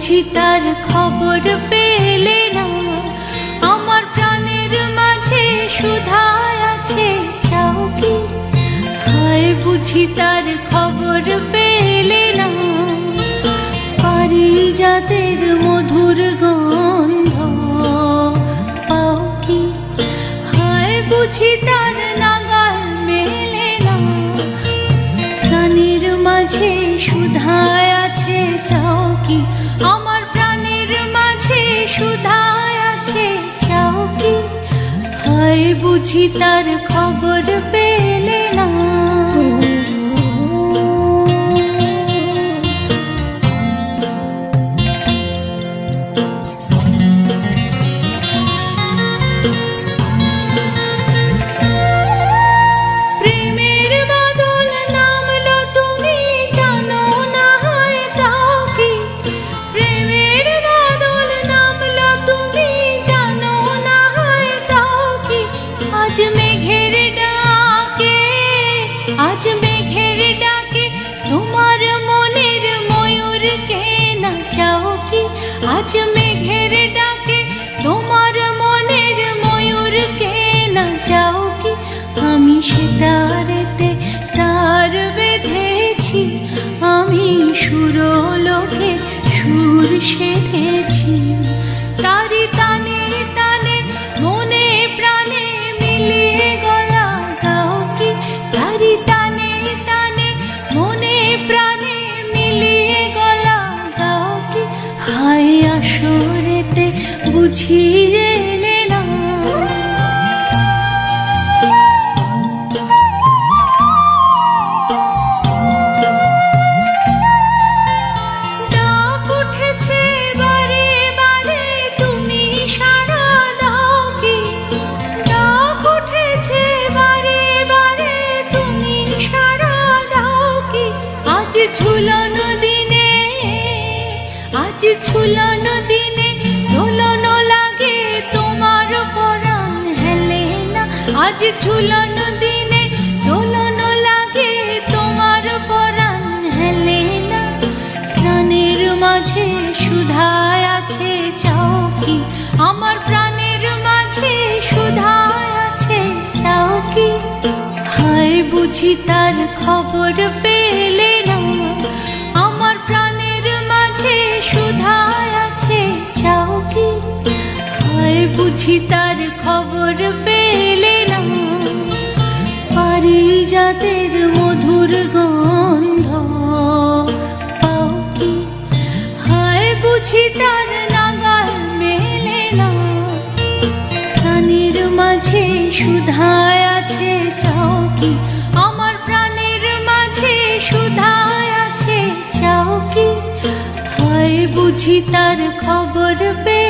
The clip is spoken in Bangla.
বুঝি তার খবর পেলে না, আমার প্রাণের মাঝে সুধায় আছে চাও কি? হায় বুঝি তার খবর পেলে না, পারিজাতের মধুর গন্ধ পাও কি? হায় বুঝি তার নাগাল মেলে না, প্রাণের মাঝে সুধায় আছে চাও কি? আমার প্রাণের মাঝে সুধায় আছে চাও কি? হায় বুঝি তার খবর পেলে না। আজ মেঘের ডাকে তোমার মনের ময়ূরকে নাচাও কি? আজ মেঘের ডাকে তোমার মনের ময়ূরকে নাচাও কি? আমি সেতারেতে তার বেঁধেছি, আমি সুরলোকে সুর সেধেছি, তারি তানে তানে মনে প্রাণে মিলিয়ে গলা গাও কি? তারি তানে তানে মনে প্রাণে মিলিয়ে গলা গাও কি? হায় আসরেতে বুঝিয়ে এলে না, ডাক উঠেছে বারে বারে তুমি সাড়া দাও কি? ডাক উঠেছে বারে বারে তুমি সাড়া দাও কি? আজ ঝুলনো দিনে, আজ ঝুলনো দিনে দোলন লাগে তোমার পরাণ হেলে না। আজ ঝুলনো দিনে দোলন লাগে তোমার পরাণ হেলে না, প্রাণের মাঝে সুধায় আছে চাও কি? আমার প্রাণের মাঝে সুধায় আছে চাও কি? হায় বুঝি তার খবর পেলে না, আমার প্রাণের মাঝে সুধায় আছে চাও কি? হায় বুঝি তার খবর পেলে না, পারিজাতের মধুর গন্ধ পাও কি? হায় বুঝি তার নাগাল মেলে না, প্রাণের মাঝে সুধায় আছে চাও কি? আমার প্রাণের মাঝে সুধায় আছে চাও কি? হায় বুঝি তার খবর পেলে